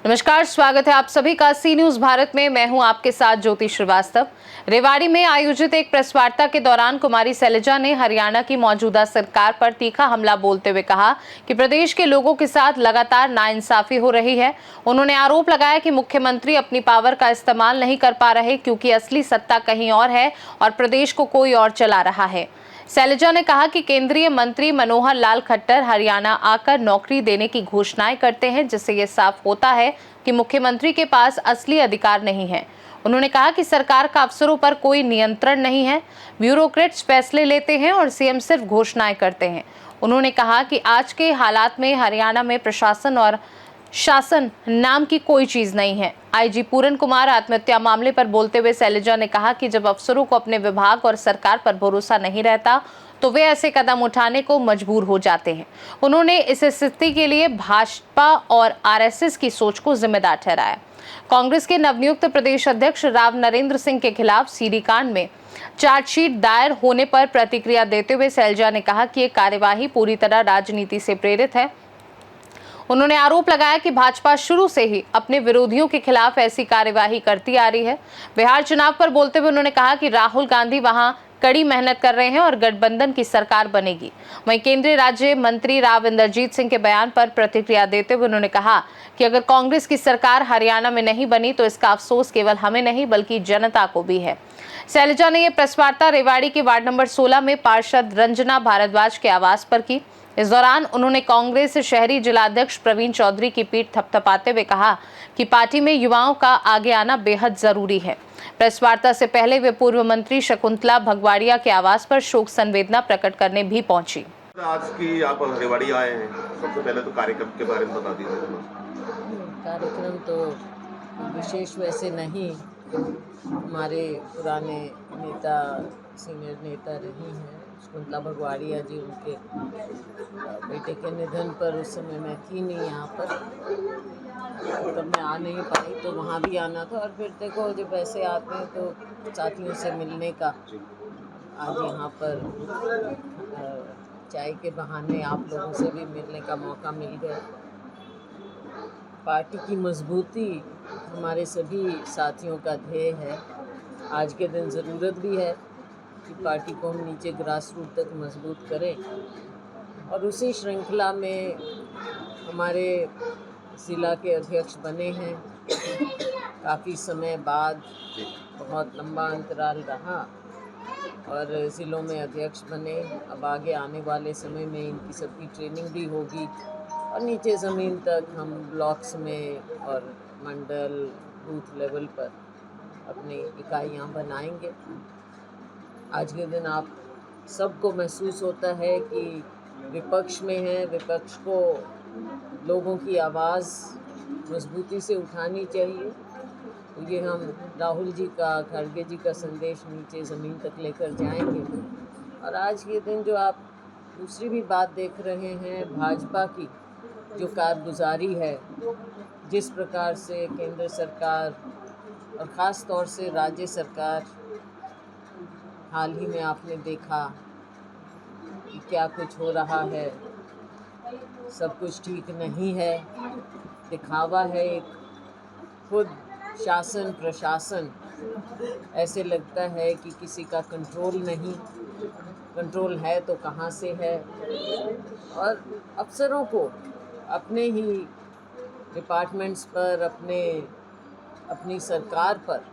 नमस्कार, स्वागत है आप सभी का सी न्यूज भारत में। मैं हूं आपके साथ ज्योति श्रीवास्तव। रेवाड़ी में आयोजित एक प्रेस वार्ता के दौरान कुमारी शैलजा ने हरियाणा की मौजूदा सरकार पर तीखा हमला बोलते हुए कहा कि प्रदेश के लोगों के साथ लगातार नाइंसाफी हो रही है। उन्होंने आरोप लगाया कि मुख्यमंत्री अपनी पावर का इस्तेमाल नहीं कर पा रहे क्योंकि असली सत्ता कहीं और है और प्रदेश को कोई और चला रहा है। शैलजा ने कहा कि केंद्रीय मंत्री मनोहर लाल खट्टर हरियाणा आकर नौकरी देने की घोषणाएं करते हैं, जिससे ये साफ होता है कि मुख्यमंत्री के पास असली अधिकार नहीं है। उन्होंने कहा कि सरकार का अफसरों पर कोई नियंत्रण नहीं है, ब्यूरोक्रेट्स फैसले लेते हैं और सीएम सिर्फ घोषणाएं करते हैं। उन्होंने कहा कि आज के हालात में हरियाणा में प्रशासन और शासन नाम की कोई चीज नहीं है। आईजी पूरन कुमार आत्महत्या मामले पर बोलते हुए शैलजा ने कहा कि जब अफसरों को अपने विभाग और सरकार पर भरोसा नहीं रहता तो वे ऐसे कदम उठाने को मजबूर हो जाते हैं। उन्होंने इस स्थिति के लिए भाजपा और आरएसएस की सोच को जिम्मेदार ठहराया। कांग्रेस के नवनियुक्त प्रदेश अध्यक्ष राव नरेंद्र सिंह के खिलाफ सीडी कांड में चार्जशीट दायर होने पर प्रतिक्रिया देते हुए शैलजा ने कहा कि ये कार्यवाही पूरी तरह राजनीति से प्रेरित है। उन्होंने आरोप लगाया कि भाजपा शुरू से ही अपने विरोधियों के खिलाफ ऐसी कार्यवाही करती आ रही है। बिहार चुनाव पर बोलते हुए उन्होंने कहा कि राहुल गांधी वहां कड़ी मेहनत कर रहे हैं और गठबंधन की सरकार बनेगी। वहीं केंद्रीय राज्य मंत्री राव इंद्रजीत सिंह के बयान पर प्रतिक्रिया देते हुए उन्होंने कहा कि अगर कांग्रेस की सरकार हरियाणा में नहीं बनी तो इसका अफसोस केवल हमें नहीं बल्कि जनता को भी है। शैलजा ने यह प्रेस वार्ता रेवाड़ी के वार्ड नंबर 16 में पार्षद रंजना भारद्वाज के आवास पर की। इस दौरान उन्होंने कांग्रेस शहरी जिलाध्यक्ष प्रवीण चौधरी की पीठ थपथपाते हुए कहा कि पार्टी में युवाओं का आगे आना बेहद जरूरी है। प्रेस वार्ता से पहले वे पूर्व मंत्री शकुंतला भगवाड़िया के आवास पर शोक संवेदना प्रकट करने भी पहुंची। आज की आप रेवाड़ी आए हैं, सबसे पहले तो कार्यक्रम के बारे में बता दीजिए। कार्यक्रम तो विशेष वैसे नहीं, हमारे पुराने नेता सीनियर नेता रही हैं शकुंतला भगवाड़िया जी, उनके बेटे के निधन पर उस समय मैं थी नहीं यहाँ पर, तब मैं आ नहीं पाई, तो वहाँ भी आना था। और फिर देखो जब ऐसे आते हैं तो साथियों से मिलने का, आज यहाँ पर चाय के बहाने आप लोगों से भी मिलने का मौका मिल गया। पार्टी की मजबूती हमारे सभी साथियों का ध्येय है। आज के दिन ज़रूरत भी है कि पार्टी को हम नीचे ग्रास रूट तक मजबूत करें, और उसी श्रृंखला में हमारे ज़िला के अध्यक्ष बने हैं। काफ़ी समय बाद, बहुत लंबा अंतराल रहा और ज़िलों में अध्यक्ष बने। अब आगे आने वाले समय में इनकी सबकी ट्रेनिंग भी होगी और नीचे ज़मीन तक हम ब्लॉक्स में और मंडल बूथ लेवल पर अपनी इकाइयाँ बनाएंगे। आज के दिन आप सबको महसूस होता है कि विपक्ष में है, विपक्ष को लोगों की आवाज़ मजबूती से उठानी चाहिए। तो ये हम राहुल जी का, खड़गे जी का संदेश नीचे ज़मीन तक लेकर जाएंगे। और आज के दिन जो आप दूसरी भी बात देख रहे हैं, भाजपा की जो कारगुजारी है, जिस प्रकार से केंद्र सरकार और ख़ास तौर से राज्य सरकार, हाल ही में आपने देखा कि क्या कुछ हो रहा है, सब कुछ ठीक नहीं है, दिखावा है। एक खुद शासन प्रशासन ऐसे लगता है कि किसी का कंट्रोल नहीं, कंट्रोल है तो कहाँ से है। और अफसरों को अपने ही डिपार्टमेंट्स पर, अपनी सरकार पर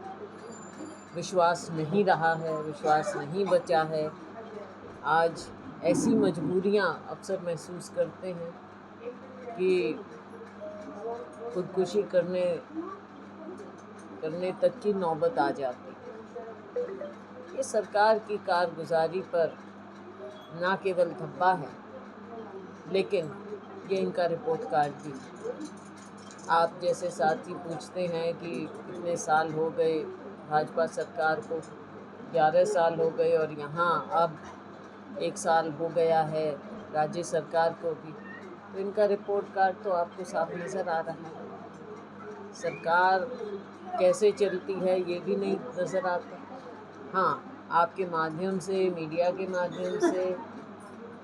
विश्वास नहीं रहा है, विश्वास नहीं बचा है। आज ऐसी मजबूरियां अक्सर महसूस करते हैं कि खुदकुशी करने तक की नौबत आ जाती है। ये सरकार की कारगुजारी पर ना केवल धब्बा है, लेकिन ये इनका रिपोर्ट कार्ड भी। आप जैसे साथी पूछते हैं कि कितने साल हो गए भाजपा सरकार को, 11 साल हो गए, और यहाँ अब 1 साल हो गया है राज्य सरकार को भी, तो इनका रिपोर्ट कार्ड तो आपको साफ नज़र आ रहा है। सरकार कैसे चलती है ये भी नहीं नज़र आता। हाँ, आपके माध्यम से, मीडिया के माध्यम से,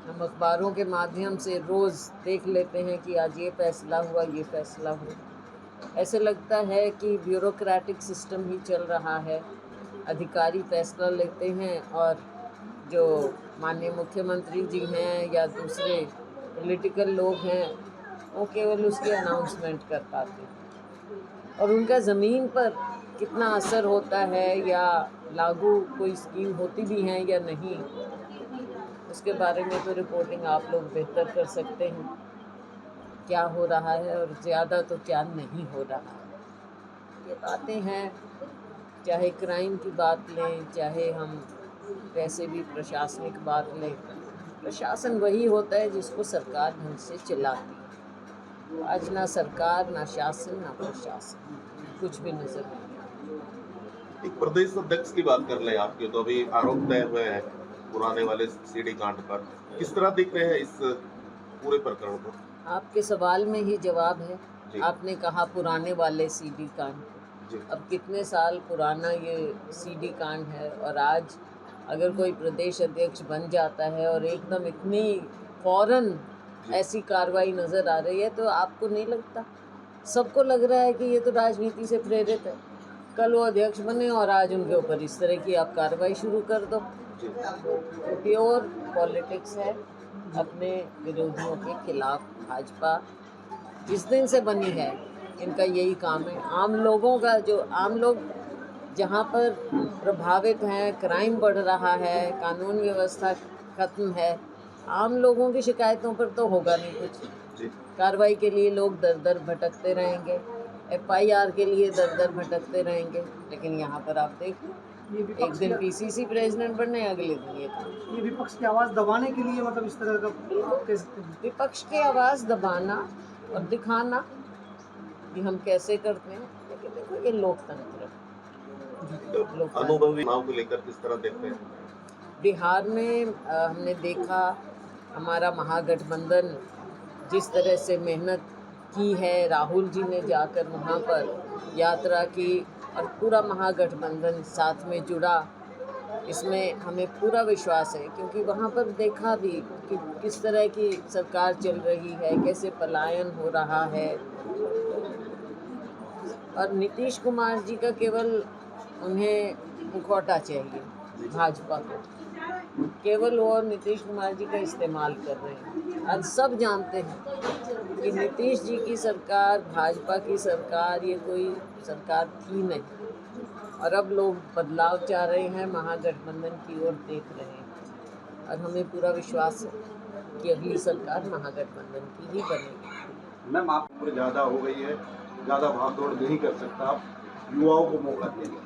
हम अखबारों के माध्यम से रोज़ देख लेते हैं कि आज ये फ़ैसला हुआ, ये फ़ैसला हुआ। ऐसे लगता है कि ब्यूरोक्रेटिक सिस्टम ही चल रहा है। अधिकारी फ़ैसला लेते हैं और जो माननीय मुख्यमंत्री जी हैं या दूसरे पॉलिटिकल लोग हैं, वो केवल उसकी अनाउंसमेंट कर पाते हैं। और उनका ज़मीन पर कितना असर होता है या लागू कोई स्कीम होती भी हैं या नहीं, उसके बारे में तो रिपोर्टिंग आप लोग बेहतर कर सकते हैं, क्या हो रहा है और ज़्यादा तो क्या नहीं हो रहा है। ये बातें हैं, चाहे क्राइम की बात लें, चाहे हम वैसे भी प्रशासनिक बात लें। प्रशासन वही होता है जिसको सरकार ढंग से चलाती है। आज ना सरकार, ना शासन, ना प्रशासन, कुछ भी नज़र नहीं आता। एक प्रदेश अध्यक्ष की बात कर लें आपके, तो अभी आरोप तय हुए हैं पुराने वाले सीडी कांड पर। किस तरह देख रहे हैं इस पूरे प्रकरण को? आपके सवाल में ही जवाब है। जी। आपने कहा पुराने वाले सीडी कांड। जी। अब कितने साल पुराना ये सीडी कांड है, और आज अगर कोई प्रदेश अध्यक्ष बन जाता है और एकदम इतनी फौरन ऐसी कार्रवाई नज़र आ रही है, तो आपको नहीं लगता, सबको लग रहा है कि ये तो राजनीति से प्रेरित है। कल वो अध्यक्ष बने और आज उनके ऊपर इस तरह की आप कार्रवाई शुरू कर दो। जी। प्योर पॉलिटिक्स है। अपने विरोधियों के खिलाफ भाजपा जिस दिन से बनी है, इनका यही काम है। आम लोगों का, जो आम लोग जहाँ पर प्रभावित हैं, क्राइम बढ़ रहा है, कानून व्यवस्था खत्म है, आम लोगों की शिकायतों पर तो होगा नहीं कुछ। जी। कार्रवाई के लिए लोग दर दर भटकते रहेंगे, FIR के लिए दर दर भटकते रहेंगे। लेकिन यहाँ पर आप देखिए, एक दिन PCC प्रेसिडेंट बनने, अगले दिन ये काम। ये विपक्ष की आवाज़ दबाने के लिए मतलब इस तरह का आप कह सकते हैं? विपक्ष की आवाज़ दबाना और दिखाना कि हम कैसे करते हैं, लेकिन देखो ये लोकतंत्र है। अनुभवी चुनाव को लेकर किस तरह देखते हैं? बिहार में हमने देखा हमारा महागठबंधन जिस तरह से मेहनत की है, राहुल जी ने जाकर वहाँ पर यात्रा की और पूरा महागठबंधन साथ में जुड़ा, इसमें हमें पूरा विश्वास है। क्योंकि वहाँ पर देखा भी कि किस तरह की सरकार चल रही है, कैसे पलायन हो रहा है। और नीतीश कुमार जी का केवल उन्हें मुखौटा चाहिए, भाजपा को केवल वो नीतीश कुमार जी का इस्तेमाल कर रहे हैं। आज सब जानते हैं कि नीतीश जी की सरकार, भाजपा की सरकार, ये कोई सरकार थी नहीं, और अब लोग बदलाव चाह रहे हैं, महागठबंधन की ओर देख रहे हैं। और हमें पूरा विश्वास है कि अगली सरकार महागठबंधन की ही बनेगी। मैम, आप उम्र ज़्यादा हो गई है, ज़्यादा भागदौड़ नहीं कर सकता, आप युवाओं को मौका देंगे?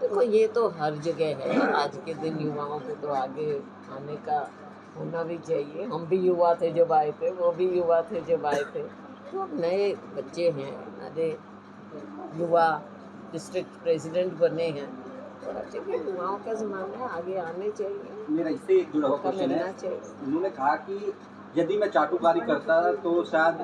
देखो, ये तो हर जगह है। आज के दिन युवाओं को तो आगे आने का होना भी चाहिए। हम भी युवा थे जब आए थे, वो भी युवा थे जब आए थे, तो अब नए बच्चे हैं, अरे युवा डिस्ट्रिक्ट प्रेसिडेंट बने हैं, और अच्छे युवाओं का ज़माना है, आगे आने चाहिए, मेरा इससे एक जुड़ा हुआ मौका क्वेश्चन मिलना है। चाहिए। उन्होंने कहा कि यदि मैं चाटुकारिता करता तो शायद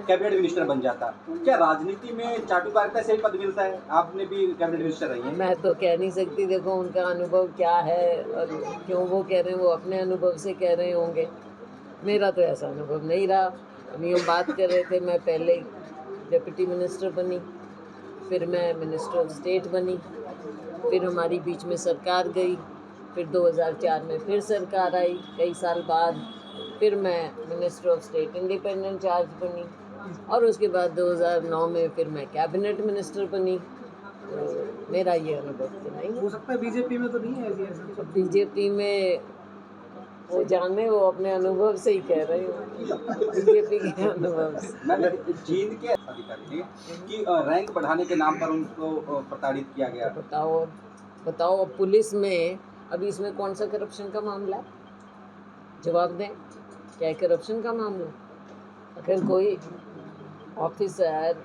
कैबिनेट मिनिस्टर बन जाता। क्या राजनीति में चाटुकारिता से ही पद मिलता है? आपने भी कैबिनेट मिनिस्टर रही हैं। मैं तो कह नहीं सकती, देखो उनका अनुभव क्या है और क्यों वो कह रहे हैं, वो अपने अनुभव से कह रहे होंगे। मेरा तो ऐसा अनुभव नहीं रहा। अभी हम बात कर रहे थे, मैं पहले डिप्टी मिनिस्टर बनी, फिर मैं मिनिस्टर ऑफ स्टेट बनी, फिर हमारी बीच में सरकार गई, फिर 2004 में फिर सरकार आई कई साल बाद, फिर मैं minister of state independent charge बनी, और उसके बाद 2009 में फिर मैं कैबिनेट मिनिस्टर बनी। तो मेरा ये अनुभव तो नहीं है। हो सकता है बीजेपी में तो नहीं है ऐसा? बीजेपी में वो जाने, वो अपने अनुभव से ही कह रहे हो, बीजेपी के अनुभव से। मैंने जींद के अधिकारी थे कि रैंक बढ़ाने के नाम पर उनको प्रताड़ित किया गया। बताओ अब पुलिस में अभी इसमें कौन सा करप्शन का मामला है? जवाब दें, क्या है करप्शन का मामला? अगर कोई ऑफिसर,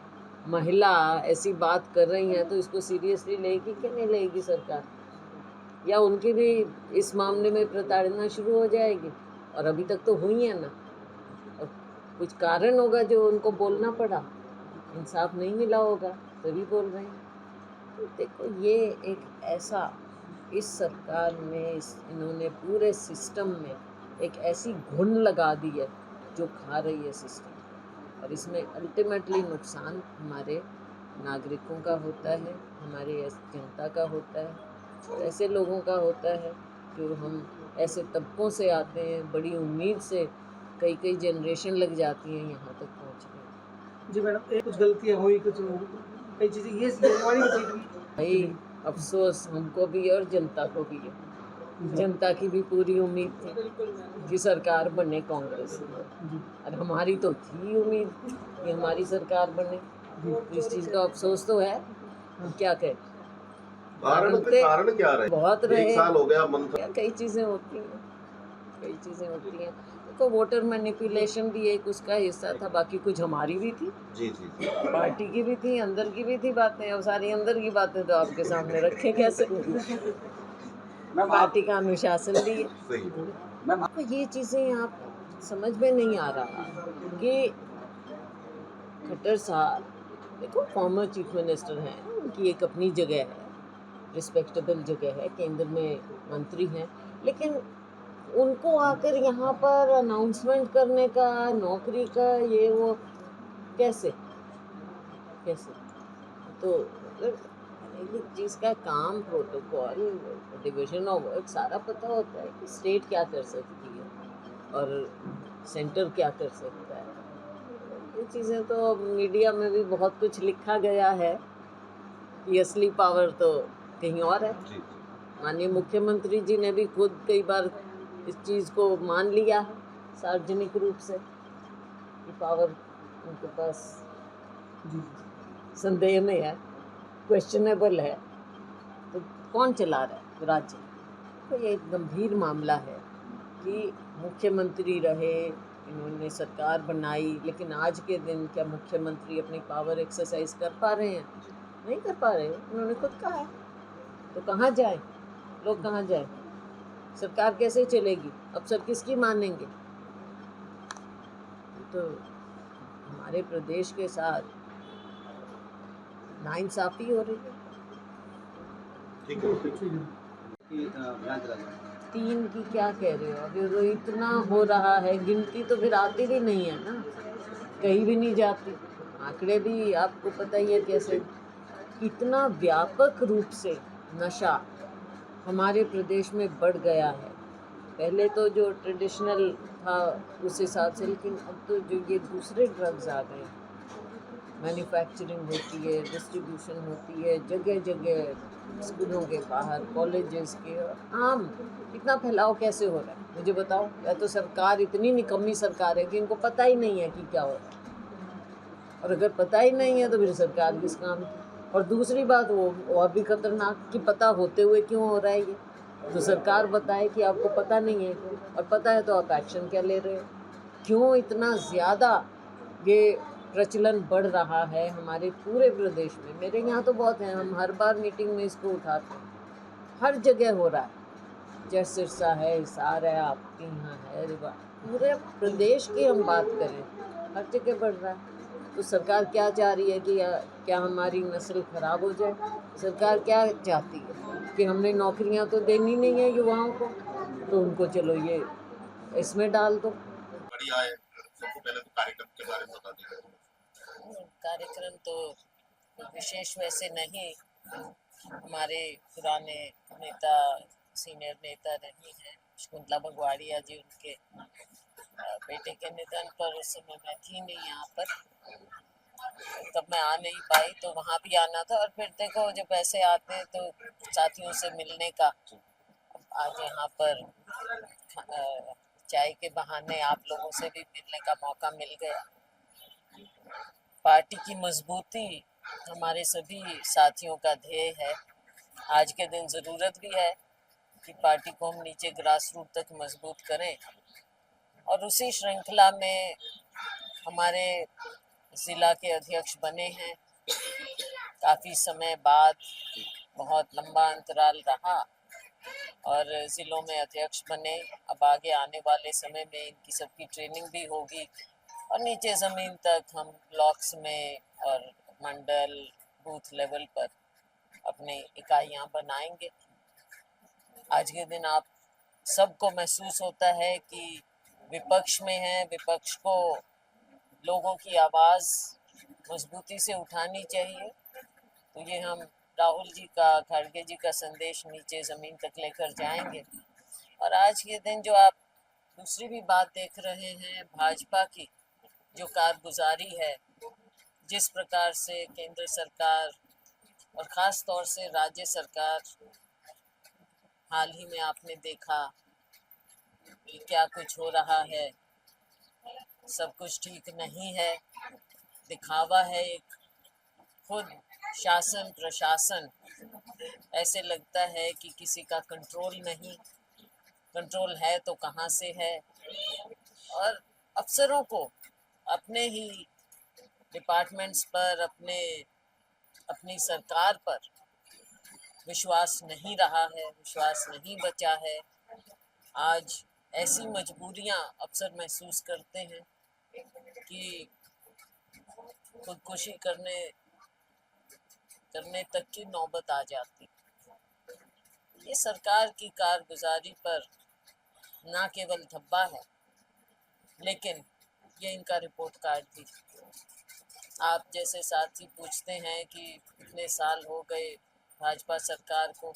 महिला ऐसी बात कर रही हैं तो इसको सीरियसली लेगी कि नहीं लेगी सरकार? या उनकी भी इस मामले में प्रताड़ना शुरू हो जाएगी? और अभी तक तो हुई है ना, और कुछ कारण होगा जो उनको बोलना पड़ा, इंसाफ नहीं मिला होगा तभी बोल रहे हैं। देखो ये एक ऐसा इस सरकार में इन्होंने पूरे सिस्टम में एक ऐसी घुन लगा दी है जो खा रही है सिस्टम, और इसमें अल्टीमेटली नुकसान हमारे नागरिकों का होता है, हमारे जनता का होता है, ऐसे लोगों का होता है जो हम ऐसे तबकों से आते हैं, बड़ी उम्मीद से कई कई जनरेशन लग जाती हैं यहाँ तक पहुँचने। जी मैडम, एक कुछ गलतियाँ हुई, कुछ कई चीज़ें ये रेवाड़ी की सीट भी भाई अफसोस हमको भी है और जनता को भी है। जनता की भी पूरी उम्मीद थी कि सरकार बने कांग्रेस की, और हमारी तो थी उम्मीद कि हमारी सरकार बने। इस चीज़ का अफसोस तो है, क्या कहें। कारण क्या रहे? बहुत रहे, 1 साल हो गया मंथन। कई चीज़ें होती हैं, कई चीज़ें होती हैं। तो वोटर मैनिपुलेशन भी एक उसका हिस्सा था, बाकी कुछ हमारी भी थी, जी जी जी। पार्टी की भी थी, अंदर की भी थी बातें। अब सारी अंदर की बातें तो आपके सामने रखें कैसे। पार्टी का अनुशासन भी है। सही। तो ये चीज़ें आप समझ में नहीं आ रहा कि खट्टर साहब देखो फॉर्मर चीफ मिनिस्टर हैं, उनकी एक अपनी जगह है, रिस्पेक्टेबल जगह है, केंद्र में मंत्री हैं, लेकिन उनको आकर यहाँ पर अनाउंसमेंट करने का, नौकरी का, ये वो कैसे कैसे। तो मतलब एक चीज़ का काम, प्रोटोकॉल, डिवीजन ऑफ वर्क सारा पता होता है कि स्टेट क्या कर सकती है और सेंटर क्या कर सकता है। ये चीज़ें तो मीडिया में भी बहुत कुछ लिखा गया है कि असली पावर तो कहीं और है। जी जी। माननीय मुख्यमंत्री जी ने भी खुद कई बार इस चीज़ को मान लिया है सार्वजनिक रूप से कि पावर उनके पास संदेह में है, क्वेश्चनेबल है। तो कौन चला रहा है राज्य? तो ये एक गंभीर मामला है कि मुख्यमंत्री रहे, इन्होंने सरकार बनाई, लेकिन आज के दिन क्या मुख्यमंत्री अपनी पावर एक्सरसाइज कर पा रहे हैं? नहीं कर पा रहे। उन्होंने खुद कहा है। तो कहाँ जाए लोग, कहाँ जाए? सरकार कैसे चलेगी? अफसर किसकी मानेंगे? तो हमारे प्रदेश के साथ नाइंसाफ़ी हो रही है। ठीक है। तीन की क्या कह रहे हो? अभी तो इतना हो रहा है, गिनती तो फिर आती भी नहीं है ना, कहीं भी नहीं जाती। आंकड़े भी आपको पता ही है कैसे, इतना व्यापक रूप से नशा हमारे प्रदेश में बढ़ गया है। पहले तो जो ट्रेडिशनल था उस हिसाब से, लेकिन अब तो जो ये दूसरे ड्रग्स आ गए, मैन्युफैक्चरिंग होती है, डिस्ट्रीब्यूशन होती है, जगह जगह स्कूलों के बाहर, कॉलेजेस के, आम इतना फैलाव कैसे हो रहा है मुझे बताओ। या तो सरकार इतनी निकम्मी सरकार है कि इनको पता ही नहीं है कि क्या हो रहा है, और अगर पता ही नहीं है तो फिर सरकार किस काम की। और दूसरी बात वो और भी खतरनाक कि पता होते हुए क्यों हो रहा है ये, तो सरकार बताए कि आपको पता नहीं है, और पता है तो आप एक्शन क्या ले रहे हो? क्यों इतना ज़्यादा ये प्रचलन बढ़ रहा है हमारे पूरे प्रदेश में? मेरे यहाँ तो बहुत है, हम हर बार मीटिंग में इसको उठाते हैं, हर जगह हो रहा है। जैसे सिरसा है, हिसार है, आपके यहाँ है, पूरे प्रदेश की हम बात करें, हर जगह बढ़ रहा है। तो सरकार क्या चाह रही है कि क्या हमारी नस्ल खराब हो जाए? सरकार क्या चाहती है कि हमने नौकरियां तो देनी नहीं है युवाओं को, तो उनको चलो ये इसमें डाल दो। बढ़िया है। सबसे पहले तो कार्यक्रम के बारे में बता दीजिए। कार्यक्रम तो विशेष वैसे नहीं, हमारे पुराने नेता, सीनियर नेता रही हैं शकुंतला बगवाड़िया जी, उनके बेटे के निधन पर उस समय मैं थी नहीं यहाँ पर, तब मैं आ नहीं पाई, तो वहाँ भी आना था। और फिर देखो जब ऐसे आते हैं तो साथियों से मिलने का, आज यहाँ पर चाय के बहाने आप लोगों से भी मिलने का मौका मिल गया। पार्टी की मजबूती हमारे सभी साथियों का ध्येय है। आज के दिन ज़रूरत भी है कि पार्टी को हम नीचे ग्रास रूट तक मजबूत करें, और उसी श्रृंखला में हमारे ज़िला के अध्यक्ष बने हैं। काफ़ी समय बाद, बहुत लंबा अंतराल रहा, और ज़िलों में अध्यक्ष बने। अब आगे आने वाले समय में इनकी सबकी ट्रेनिंग भी होगी, और नीचे ज़मीन तक हम ब्लॉक्स में और मंडल, बूथ लेवल पर अपनी इकाइयाँ बनाएंगे। आज के दिन आप सबको महसूस होता है कि विपक्ष में है, विपक्ष को लोगों की आवाज़ मजबूती से उठानी चाहिए। तो ये हम राहुल जी का, खड़गे जी का संदेश नीचे ज़मीन तक लेकर जाएंगे। और आज के दिन जो आप दूसरी भी बात देख रहे हैं, भाजपा की जो कारगुजारी है, जिस प्रकार से केंद्र सरकार और ख़ास तौर से राज्य सरकार, हाल ही में आपने देखा कि क्या कुछ हो रहा है, सब कुछ ठीक नहीं है, दिखावा है एक। खुद शासन प्रशासन ऐसे लगता है कि किसी का कंट्रोल नहीं, कंट्रोल है तो कहाँ से है। और अफसरों को अपने ही डिपार्टमेंट्स पर, अपनी सरकार पर विश्वास नहीं रहा है, विश्वास नहीं बचा है। आज ऐसी मजबूरियां अफसर महसूस करते हैं कि खुदकुशी करने तक की नौबत आ जाती। ये सरकार की कारगुजारी पर ना केवल धब्बा है, लेकिन ये इनका रिपोर्ट कार्ड भी। आप जैसे साथी पूछते हैं कि इतने साल हो गए भाजपा सरकार को,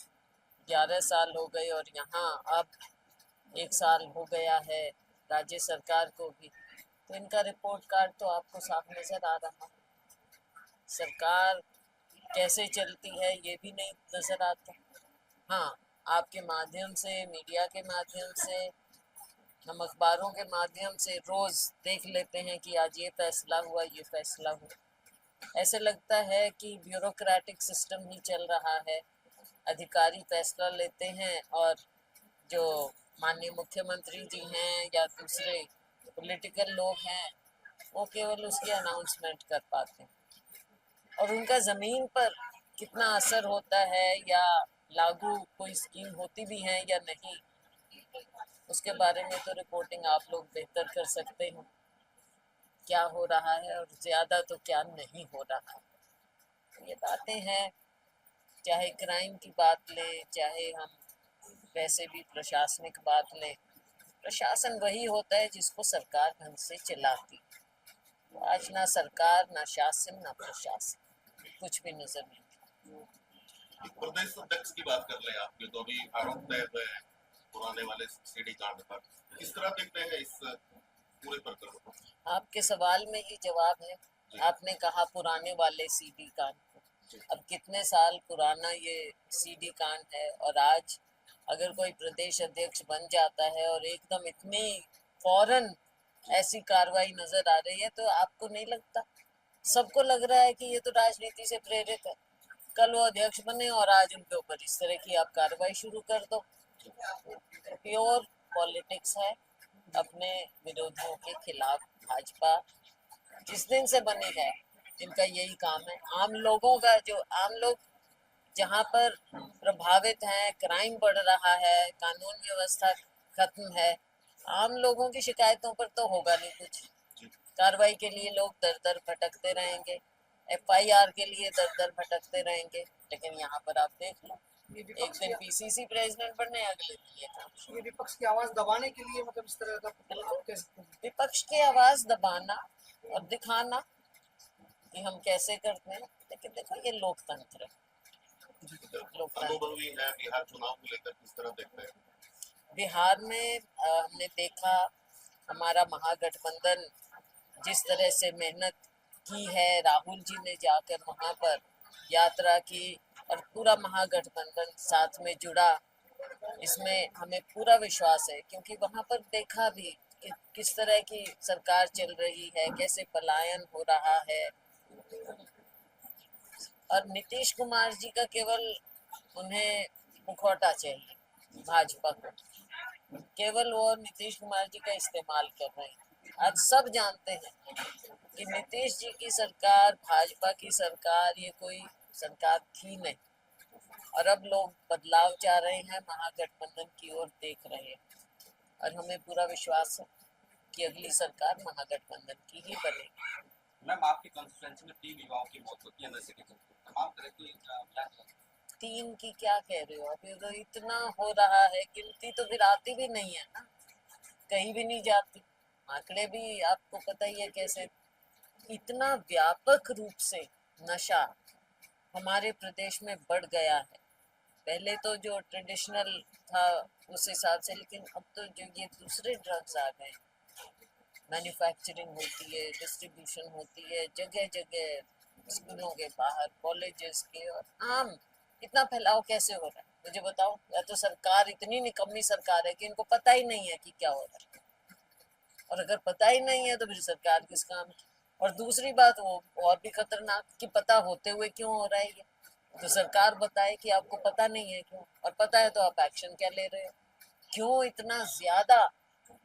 11 साल हो गए, और यहाँ अब 1 साल हो गया है राज्य सरकार को भी, तो इनका रिपोर्ट कार्ड तो आपको साफ नज़र आ रहा है। सरकार कैसे चलती है ये भी नहीं नज़र आता। हाँ, आपके माध्यम से, मीडिया के माध्यम से, हम अखबारों के माध्यम से रोज़ देख लेते हैं कि आज ये फैसला हुआ, ये फैसला हुआ। ऐसे लगता है कि ब्यूरोक्रेटिक सिस्टम ही चल रहा है। अधिकारी फैसला लेते हैं और जो माननीय मुख्यमंत्री जी हैं या दूसरे पॉलिटिकल लोग हैं, वो केवल उसकी अनाउंसमेंट कर पाते हैं। और उनका ज़मीन पर कितना असर होता है या लागू कोई स्कीम होती भी है या नहीं, उसके बारे में तो रिपोर्टिंग आप लोग बेहतर कर सकते हैं, क्या हो रहा है और ज़्यादा तो क्या नहीं हो रहा है। ये बातें हैं, चाहे क्राइम की बात लें, चाहे हम वैसे भी प्रशासनिक बात लें। प्रशासन वही होता है जिसको सरकार ढंग से चलाती। तो आज ना सरकार, ना शासन, ना प्रशासन, कुछ भी नजर नहीं। प्रदेश अध्यक्ष की बात कर ले आपके, तो अभी आरोप तय हुए हैं पुराने वाले सीडी कांड पर, किस तरह देखते हैं इस पूरे प्रकरण को? आपके सवाल में ही जवाब है। आपने कहा पुराने वाले सीडी कांड, अब कितने साल पुराना ये सीडी कांड है, और आज अगर कोई प्रदेश अध्यक्ष बन जाता है और एकदम इतनी फौरन ऐसी कार्रवाई नजर आ रही है, तो आपको नहीं लगता, सबको लग रहा है कि ये तो राजनीति से प्रेरित है। कल वो अध्यक्ष बने और आज उनके ऊपर इस तरह की आप कार्रवाई शुरू कर दो। प्योर पॉलिटिक्स है। अपने विरोधियों के खिलाफ भाजपा जिस दिन से बनी है, इनका यही काम है। आम लोगों का, जो आम लोग जहाँ पर प्रभावित हैं, क्राइम बढ़ रहा है, कानून व्यवस्था खत्म है, आम लोगों की शिकायतों पर तो होगा नहीं कुछ। कार्रवाई के लिए लोग दर दर भटकते रहेंगे, FIR के लिए दर दर भटकते रहेंगे। लेकिन यहाँ पर आप देख लो, ये एक दिन PCC प्रेसिडेंट बनने, अगले दिन ये काम। ये विपक्ष की आवाज दबाने के लिए मतलब इस तरह का आप कह सकते हैं। विपक्ष की आवाज दबाना और दिखाना कि हम कैसे करते हैं, लेकिन देखो ये लोकतंत्र है। लोकतंत्र अनुभवी है, बिहार चुनाव को लेकर किस तरह देखते हैं? बिहार में हमने देखा हमारा महागठबंधन जिस तरह से मेहनत की है, राहुल जी ने जाकर वहाँ पर यात्रा की और पूरा महागठबंधन साथ में जुड़ा, इसमें हमें पूरा विश्वास है। क्योंकि वहाँ पर देखा भी कि किस तरह की सरकार चल रही है, कैसे पलायन हो रहा है। और नीतीश कुमार जी का केवल उन्हें मुखौटा चाहिए, भाजपा को केवल वो नीतीश कुमार जी का इस्तेमाल कर रहे हैं। आज सब जानते हैं कि नीतीश जी की सरकार, भाजपा की सरकार, ये कोई सरकार थी नहीं, और अब लोग बदलाव चाह रहे हैं, महागठबंधन की ओर देख रहे हैं, और हमें पूरा विश्वास है कि अगली सरकार महागठबंधन की ही बनेगी। मैम, आपकी कॉन्स्टिट्यूएंसी में 3 युवाओं की मौत होती है नशे के चलते, तमाम तरह की 3 की क्या कह रहे हो? अभी तो इतना हो रहा है, गिनती तो फिर आती भी नहीं है ना, कहीं भी नहीं जाती। आंकड़े भी आपको पता ही है कैसे, इतना व्यापक रूप से नशा हमारे प्रदेश में बढ़ गया है। पहले तो जो ट्रेडिशनल था उस हिसाब से, लेकिन अब तो जो ये दूसरे ड्रग्स आ गए, मैन्युफैक्चरिंग होती है, डिस्ट्रीब्यूशन होती है जगह जगह, स्कूलों के बाहर, कॉलेजेस के, और आम इतना फैलाव कैसे हो रहा है मुझे बताओ? या तो सरकार इतनी निकम्मी सरकार है कि इनको पता ही नहीं है कि क्या हो रहा है, और अगर पता ही नहीं है तो फिर सरकार किस काम की? और दूसरी बात वो और भी खतरनाक कि पता होते हुए क्यों हो रहा है ये, तो सरकार बताए कि आपको पता नहीं है क्यों, और पता है तो आप एक्शन क्या ले रहे हो? क्यों इतना ज्यादा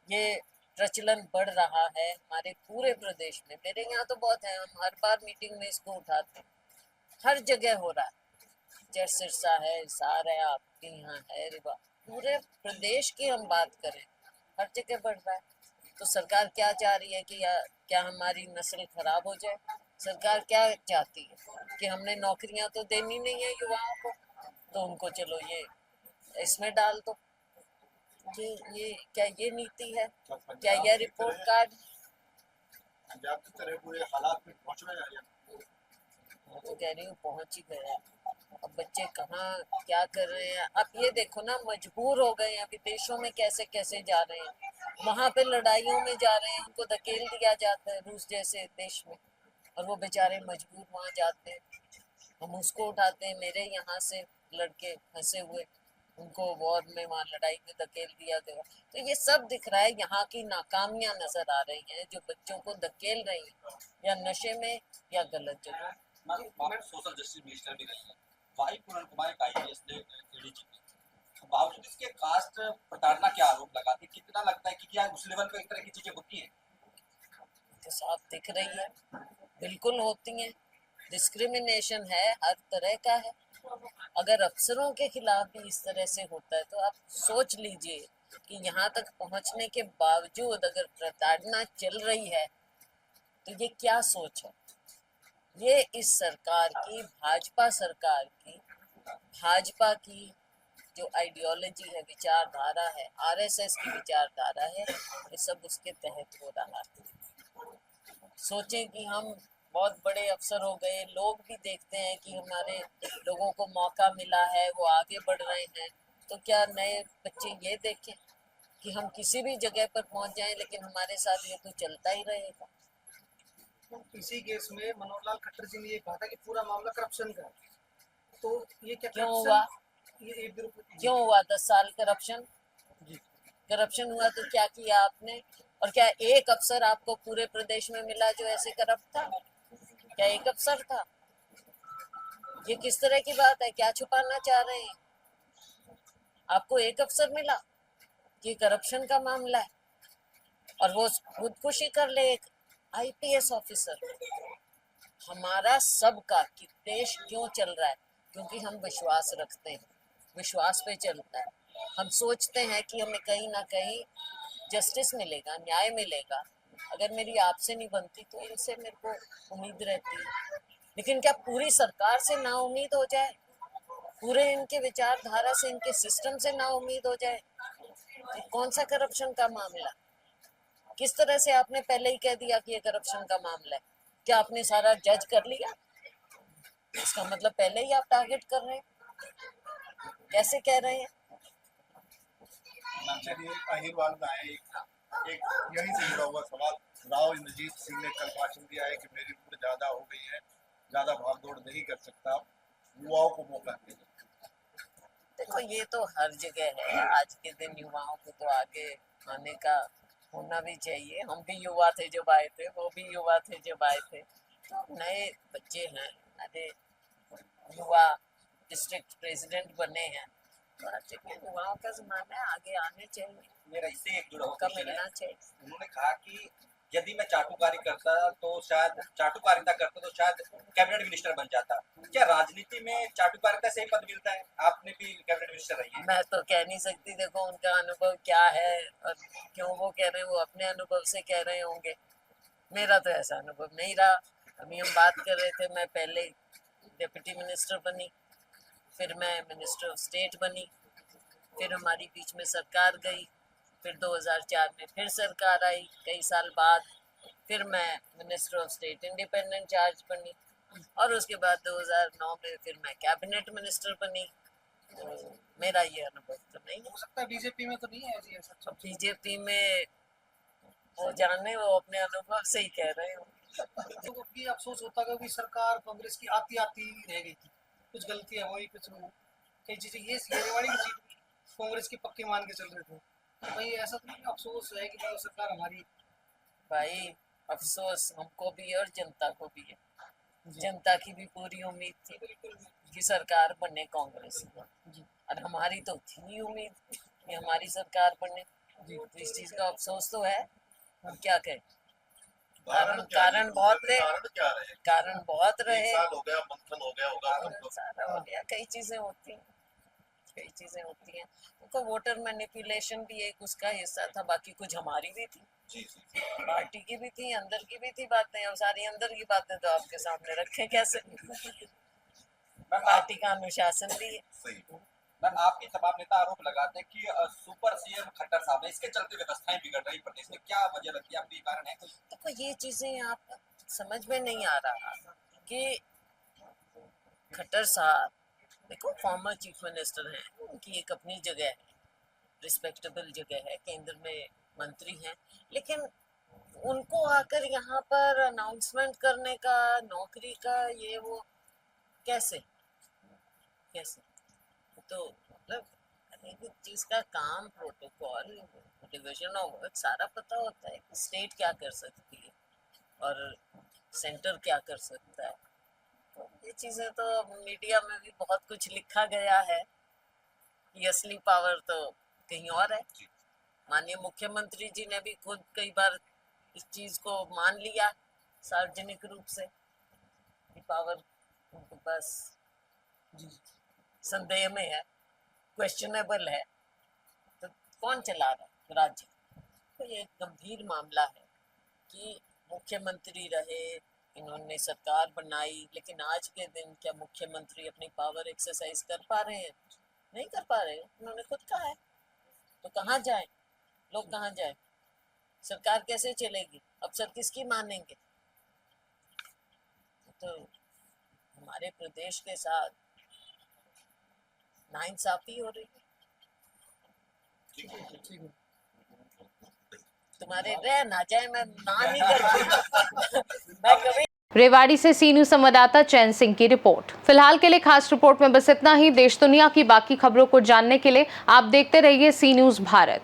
ये प्रचलन बढ़ रहा है हमारे पूरे प्रदेश में? मेरे यहाँ तो बहुत है, हम हर बार मीटिंग में इसको उठाते हैं, हर जगह हो रहा है, जैसे सिरसा है, हिसार है, आपके यहाँ है, रिवा, पूरे प्रदेश की हम बात करें, हर जगह बढ़ रहा है। तो सरकार क्या चाह रही है कि क्या हमारी नस्ल खराब हो जाए? सरकार क्या चाहती है कि हमने नौकरियां तो देनी नहीं है युवाओं को, तो उनको चलो ये इसमें डाल दो। ये क्या ये नीति है? क्या यह रिपोर्ट कार्ड? पंजाब की तरह पूरे हालात में पहुंच रहे हैं। मैं तो कह रही हूँ पहुंच ही गया। अब बच्चे कहाँ क्या कर रहे हैं? अब ये देखो ना, मजबूर हो गए हैं, विदेशों में कैसे कैसे जा रहे हैं, वहां पे लड़ाइयों में जा रहे हैं, उनको धकेल दिया जाता है रूस जैसे देश में, और वो बेचारे मजबूर वहां जाते हैं, हम उसको उठाते हैं। मेरे यहाँ से लड़के फंसे हुए, उनको वॉर में वहाँ लड़ाई में धकेल दिया गया। तो ये सब दिख रहा है, यहाँ की नाकामियां नजर आ रही हैं जो बच्चों को धकेल रही हैं, या नशे में या गलत जगह। सोशल जस्टिस मिनिस्टर भी रही है, वाई पूर्ण कुमार एक IAS ने ADG की, बावजूद इसके कास्ट प्रताड़ना के आरोप लगाते, कितना लगता है कि क्या उस लेवल पे इस तरह की चीजें होती हैं? तो साफ दिख रही है, बिल्कुल होती हैं, डिस्क्रिमिनेशन है, हर तरह का है। अगर अफसरों के खिलाफ भी इस तरह से होता है तो आप सोच लीजिए कि यहाँ तक पहुँचने के बावजूद अगर प्रताड़ना चल रही है तो ये क्या सोच है? ये इस सरकार की, भाजपा सरकार की, भाजपा की जो आइडियोलॉजी है, विचारधारा है, RSS की विचारधारा है, ये सब उसके तहत हो रहा है। सोचें कि हम बहुत बड़े अफसर हो गए, लोग भी देखते हैं कि हमारे लोगों को मौका मिला है, वो आगे बढ़ रहे हैं, तो क्या नए बच्चे ये देखें कि हम किसी भी जगह पर पहुंच जाएं लेकिन हमारे साथ ये तो चलता ही रहेगा? इसी केस में मनोहर लाल खट्टर जी ने ये कहा था कि पूरा मामला करप्शन का है, तो ये क्या क्यों corruption- हुआ? ये एक ग्रुप क्यों हुआ 10 साल करप्शन? करप्शन हुआ तो क्या किया आपने? और क्या एक अफसर आपको पूरे प्रदेश में मिला जो ऐसे करप्ट था? क्या एक अफसर था? ये किस तरह की बात है? क्या छुपाना चाह रहे हैं? आपको एक अफसर मिला कि करप्शन का मामला है, और वो खुदकुशी कर ले एक IPS ऑफिसर। हमारा सबका कि देश क्यों चल रहा है? क्योंकि हम विश्वास रखते हैं, विश्वास पे चलता है। हम सोचते हैं कि हमें कहीं ना कहीं जस्टिस मिलेगा, न्याय मिलेगा। अगर मेरी आपसे नहीं बनती तो इनसे मेरे को उम्मीद रहती है, लेकिन क्या पूरी सरकार से ना उम्मीद हो जाए? पूरे इनके विचारधारा से, इनके सिस्टम से ना उम्मीद हो जाए? तो कौन सा करप्शन का मामला? किस तरह से आपने पहले ही कह दिया कि ये करप्शन का मामला है? क्या आपने सारा जज कर लिया? इसका मतलब पहले ही आप टारगेट कर रहे हैं। कैसे कह रहे हैं? चलिए अहिरवाल में आए एक यही से जुड़ा हुआ सवाल। राव इंद्रजीत सिंह ने कल भाषण दिया है कि मेरी उम्र ज्यादा हो गई है, ज्यादा भागदौड़ नहीं कर सकता, युवाओं को मौका दीजिए। देखो ये तो हर जगह है, आज के दिन युवाओं को तो आगे आने का होना भी चाहिए। हम भी युवा थे जब आए थे, वो भी युवा थे जब आए थे, तो नए बच्चे हैं, अरे युवा डिस्ट्रिक्ट प्रेसिडेंट बने हैं, तो हर जगह युवाओं का जमाना है, आगे आने चाहिए, मेरा इससे एक जुड़ा हुआ मौका क्वेश्चन है। मिलना चाहिए। उन्होंने कहा कि यदि मैं चाटुकारी करता तो शायद चाटुकारिता करता तो शायद कैबिनेट मिनिस्टर बन जाता। क्या राजनीति में चाटुकारिता से ही पद मिलता है? आपने भी कैबिनेट मिनिस्टर रही है। मैं तो कह नहीं सकती, देखो उनका अनुभव क्या है और क्यों वो कह रहे हैं, वो अपने अनुभव से कह रहे होंगे, मेरा तो ऐसा अनुभव नहीं रहा। अभी हम बात कर रहे थे, मैं पहले डिप्टी मिनिस्टर बनी, फिर मैं मिनिस्टर ऑफ स्टेट बनी, फिर हमारी बीच में सरकार गई, फिर 2004 में फिर सरकार आई कई साल बाद, फिर मैं minister of state independent charge बनी, और उसके बाद 2009 में फिर मैं कैबिनेट मिनिस्टर बनी। तो मेरा ये अनुभव तो नहीं है। हो सकता है बीजेपी में तो नहीं है जी ऐसा। बीजेपी में वो जाने, वो अपने अनुभव से ही कह रहे हो। लोगों को भी अफसोस होता है कि सरकार कांग्रेस की आती आती रह गई थी, कुछ गलतियां हुई, कुछ कई चीजें ये रेवाड़ी की सीट कांग्रेस की पक्की मान के चल रहे थे। भाई ऐसा तो नहीं अफसोस है कि भाई सरकार हमारी। भाई अफसोस हमको भी है और जनता को भी है। जनता की भी पूरी उम्मीद थी कि सरकार बने कांग्रेस की, और हमारी तो थी नहीं उम्मीद कि हमारी सरकार बने। तो इस चीज का अफसोस तो है, हम क्या कहें। कारण बहुत रहे, कारण बहुत रहे, हो गया, मंथन हो गया होगा, सारा हो गया, कई चीजें होती हैं, कई चीजें होती हैं। उनको वोटर मैनिपुलेशन भी एक उसका हिस्सा था, बाकी कुछ हमारी भी थी, पार्टी की भी थी, अंदर की भी थी बातें। और सारी अंदर की बातें तो आपके सामने रखें कैसे। पार्टी का अनुशासन भी है। मैम, आपके तमाम नेता आरोप लगाते हैं कि सुपर सीएम खट्टर साहब है, इसके चलते व्यवस्थाएं बिगड़ रही प्रदेश में, क्या वजह लगती है, आपको ये कारण है कोई? देखो ये चीजें आप समझ में नहीं आ रहा कि खट्टर साहब देखो फॉर्मर चीफ मिनिस्टर हैं, उनकी एक अपनी जगह है, रिस्पेक्टेबल जगह है, केंद्र में मंत्री हैं, लेकिन उनको आकर यहाँ पर अनाउंसमेंट करने का, नौकरी का, ये वो कैसे कैसे। तो मतलब एक चीज का काम, प्रोटोकॉल, डिवीजन ऑफ वर्क सारा पता होता है कि स्टेट क्या कर सकती है और सेंटर क्या कर सकता है। तो ये चीजें तो मीडिया में भी बहुत कुछ लिखा गया है, ये असली पावर तो कहीं और है। माननीय मुख्यमंत्री जी ने भी खुद कई बार इस चीज को मान लिया सार्वजनिक रूप से कि पावर उनके पास संदेह में है, क्वेश्चनेबल है। तो कौन चला रहा है राज्य? तो ये एक गंभीर मामला है कि मुख्यमंत्री रहे, इन्होंने सरकार बनाई, लेकिन आज के दिन क्या मुख्यमंत्री अपनी पावर एक्सरसाइज कर पा रहे हैं? नहीं कर पा रहे। उन्होंने खुद कहा है। तो कहाँ जाए लोग, कहाँ जाए? सरकार कैसे चलेगी? अफसर किसकी मानेंगे? तो हमारे प्रदेश के साथ नाइंसाफी हो रही है। तुम्हारे रह ना जाए, मैं ना नहीं करती। मैं कभी रेवाड़ी से सी न्यूज संवाददाता चैन सिंह की रिपोर्ट। फिलहाल के लिए खास रिपोर्ट में बस इतना ही। देश दुनिया की बाकी खबरों को जानने के लिए आप देखते रहिए सी न्यूज भारत।